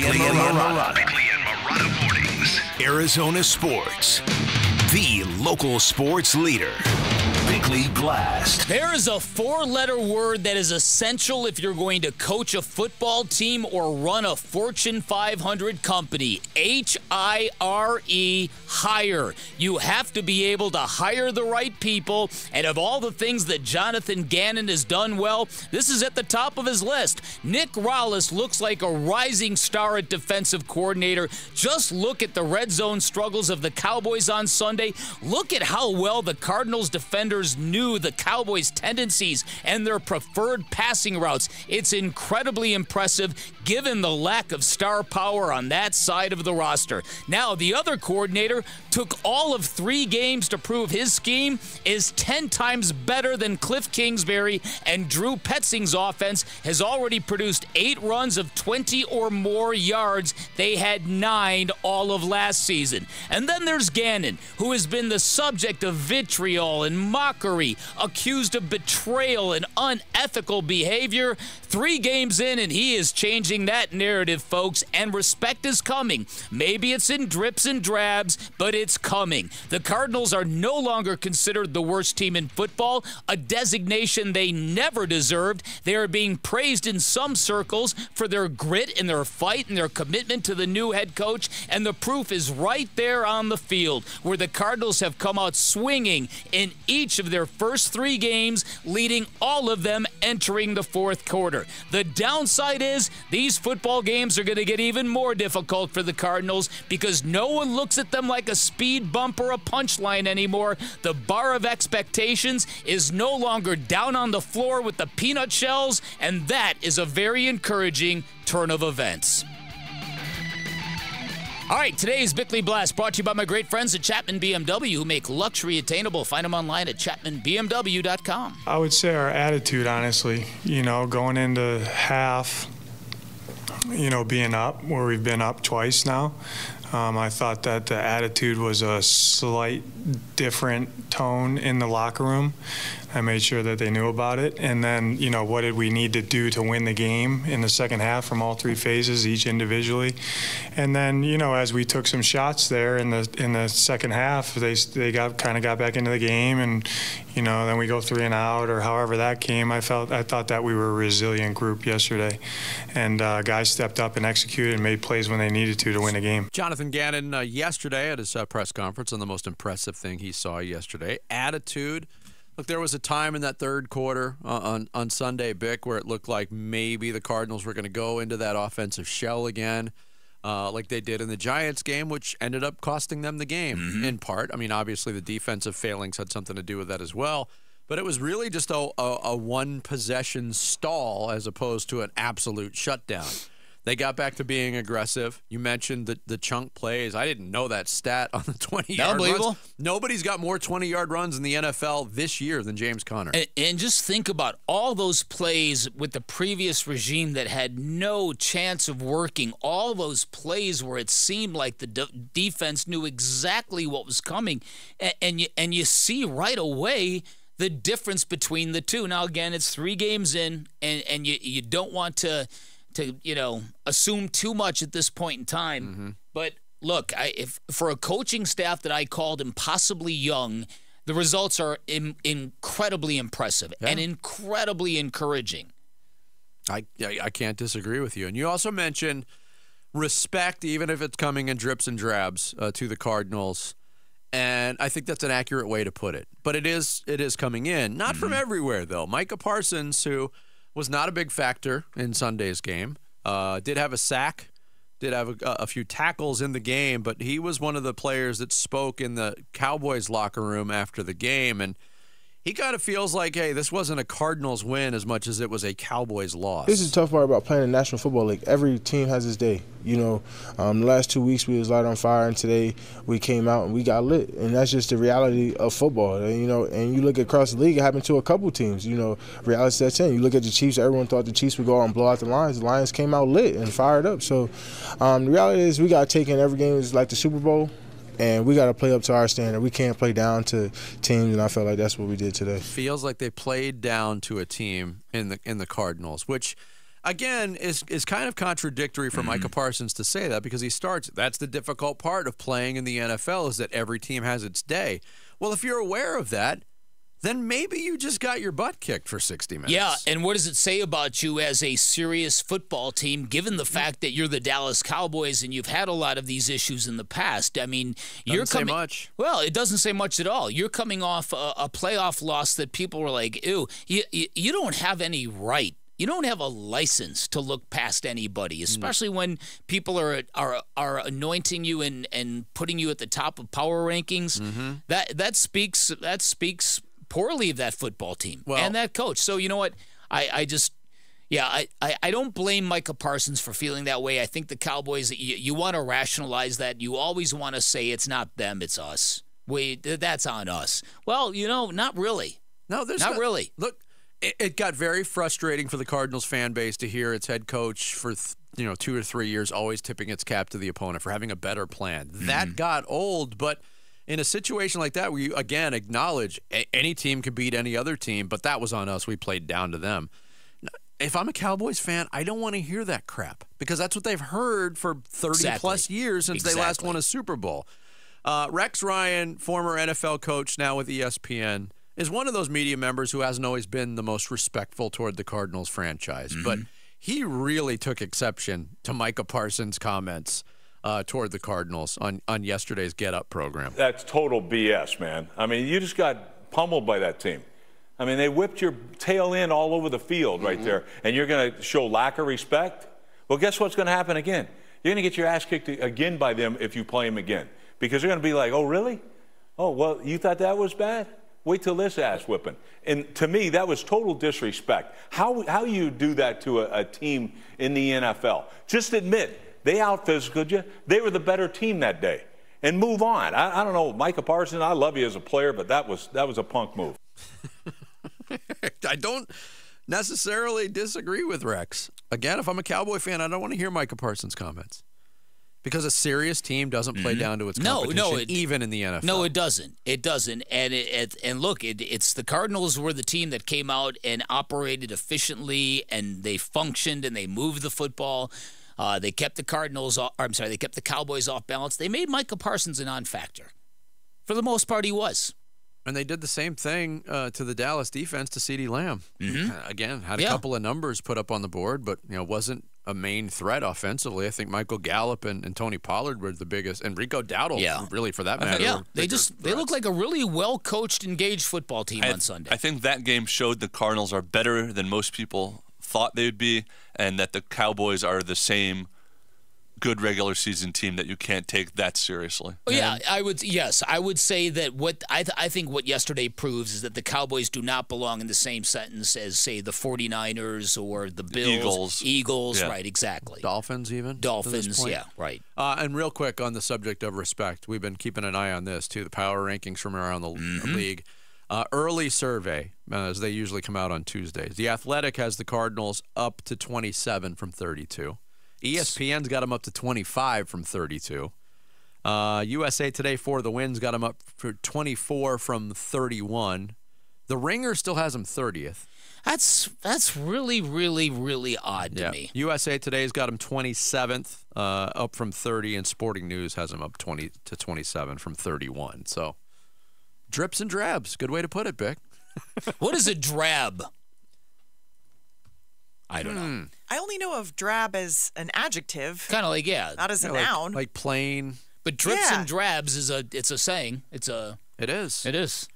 Bickley and Marotta. Bickley and Marotta mornings. Arizona sports. The local sports leader. Bickley Blast. There is a four-letter word that is essential if you're going to coach a football team or run a Fortune 500 company. H-I-R-E, hire. You have to be able to hire the right people, and of all the things that Jonathan Gannon has done well, this is at the top of his list. Nick Rallis looks like a rising star at defensive coordinator. Just look at the red zone struggles of the Cowboys on Sunday. Look at how well the Cardinals defenders knew the Cowboys' tendencies and their preferred passing routes. It's incredibly impressive given the lack of star power on that side of the roster. Now, the other coordinator took all of 3 games to prove his scheme is 10 times better than Cliff Kingsbury, and Drew Petzing's offense has already produced 8 runs of 20 or more yards. They had 9 all of last season. And then there's Gannon, who has been the subject of vitriol and mockery, accused of betrayal and unethical behavior. 3 games in, and he is changing that narrative, folks, and respect is coming. Maybe it's in drips and drabs, but it's coming. The Cardinals are no longer considered the worst team in football, a designation they never deserved. They are being praised in some circles for their grit and their fight and their commitment to the new head coach, and the proof is right there on the field, where the Cardinals have come out swinging in each of their first 3 games, leading all of them entering the fourth quarter. The downside is these football games are going to get even more difficult for the Cardinals because no one looks at them like a speed bump or a punchline anymore. The bar of expectations is no longer down on the floor with the peanut shells, and that is a very encouraging turn of events. All right, today's Bickley Blast brought to you by my great friends at Chapman BMW, who make luxury attainable. Find them online at chapmanbmw.com. I would say our attitude, honestly, going into half, being up, where we've been up twice now, I thought that the attitude was a slight different tone in the locker room. I made sure that they knew about it. And then, what did we need to do to win the game in the second half from all 3 phases, each individually. And then, as we took some shots there in the second half, they got back into the game, and then we go 3 and out or however that came. I thought that we were a resilient group yesterday, and guys stepped up and executed and made plays when they needed to win the game. Jonathan Gannon yesterday at his press conference on the most impressive thing he saw yesterday, attitude. Look, there was a time in that third quarter on Sunday, Bick, where it looked like maybe the Cardinals were going to go into that offensive shell again, like they did in the Giants game, which ended up costing them the game in part. I mean, obviously the defensive failings had something to do with that as well, but it was really just a one-possession stall as opposed to an absolute shutdown. They got back to being aggressive. You mentioned the chunk plays. I didn't know that stat on the 20-yard runs. Nobody's got more 20-yard runs in the NFL this year than James Conner. And just think about all those plays with the previous regime that had no chance of working. All those plays where it seemed like the defense knew exactly what was coming. And you see right away the difference between the two. Now, again, it's 3 games in, and you don't want to assume too much at this point in time. But look, if for a coaching staff that I called impossibly young, the results are incredibly impressive and incredibly encouraging. I can't disagree with you. And you also mentioned respect, even if it's coming in drips and drabs, to the Cardinals. And I think that's an accurate way to put it. But it is coming in. Not from everywhere, though. Micah Parsons, who was not a big factor in Sunday's game. Did have a sack, did have a few tackles in the game, but he was one of the players that spoke in the Cowboys locker room after the game, and he kind of feels like, hey, this wasn't a Cardinals win as much as it was a Cowboys loss. This is the tough part about playing in the National Football League. Every team has its day. The last 2 weeks we was light on fire, and today we came out and we got lit. And that's just the reality of football. And you look across the league, it happened to a couple teams. Reality sets in. You look at the Chiefs, everyone thought the Chiefs would go out and blow out the Lions. The Lions came out lit and fired up. So the reality is we got to take in every game as like the Super Bowl. And we got to play up to our standard. We can't play down to teams, and I felt like that's what we did today. Feels like they played down to a team in the Cardinals, which again, is kind of contradictory for Micah Parsons to say that, because he starts. That's the difficult part of playing in the NFL, is that every team has its day. Well, if you're aware of that, then maybe you just got your butt kicked for 60 minutes. Yeah, and what does it say about you as a serious football team, given the fact that you're the Dallas Cowboys and you've had a lot of these issues in the past? I mean, you're Doesn't coming. say much. Well, it doesn't say much at all. You're coming off a playoff loss that people were like, ew, you don't have any right. You don't have a license to look past anybody, especially when people are anointing you and putting you at the top of power rankings. That speaks poorly of that football team and that coach. So you know what? I don't blame Micah Parsons for feeling that way. I think the Cowboys, you want to rationalize that. You always want to say it's not them, it's us. That's on us. Well, not really. No, there's not really. Look, it got very frustrating for the Cardinals fan base to hear its head coach for 2 or 3 years always tipping its cap to the opponent for having a better plan. That got old, but in a situation like that where you, again, acknowledge any team can beat any other team, but that was on us. We played down to them. If I'm a Cowboys fan, I don't want to hear that crap, because that's what they've heard for 30-plus years since they last won a Super Bowl. Rex Ryan, former NFL coach, now with ESPN, is one of those media members who hasn't always been the most respectful toward the Cardinals franchise. But he really took exception to Micah Parsons' comments toward the Cardinals on yesterday's Get Up program. That's total BS, man. I mean, you just got pummeled by that team. I mean, they whipped your tail in all over the field right there, and you're going to show lack of respect? Well, guess what's going to happen again? You're going to get your ass kicked again by them if you play them again, because they're going to be like, oh, really? Oh, well, you thought that was bad? Wait till this ass whipping. And to me, that was total disrespect. How you do that to a team in the NFL? Just admit, they out-physicaled you. They were the better team that day. And move on. I don't know, Micah Parsons, I love you as a player, but that was a punk move. I don't necessarily disagree with Rex. Again, if I'm a Cowboy fan, I don't want to hear Micah Parsons' comments. Because a serious team doesn't play down to its competition, even in the NFL. No, it doesn't. It doesn't. And look, it's the Cardinals were the team that came out and operated efficiently, and they functioned and they moved the football. They kept the they kept the Cowboys off balance. They made Micah Parsons a non-factor. For the most part, he was. And they did the same thing to the Dallas defense to CeeDee Lamb. Again, had a couple of numbers put up on the board, but wasn't a main threat offensively. I think Michael Gallup and Tony Pollard were the biggest, and Rico Dowdle, really, for that matter. They look like a really well-coached, engaged football team on Sunday. I think that game showed the Cardinals are better than most people thought they would be, and that the Cowboys are the same good regular season team that you can't take that seriously. I would say that what I think what yesterday proves is that the Cowboys do not belong in the same sentence as, say, the 49ers or the Bills. Eagles, right, exactly. Dolphins, yeah, right. And real quick on the subject of respect, we've been keeping an eye on this too, the power rankings from around the league. Early survey, as they usually come out on Tuesdays. The Athletic has the Cardinals up to 27 from 32. ESPN's got them up to 25 from 32. USA Today for the Win's got them up for 24 from 31. The Ringer still has them 30th. That's really, really, really odd to me. USA Today's got them 27th, up from 30, and Sporting News has them up 20 to 27 from 31. So, drips and drabs. Good way to put it, Bick. What is a drab? I don't know. I only know of drab as an adjective. Kind of like, not as a noun. Like plain. But drips and drabs it's a saying. It is. It is.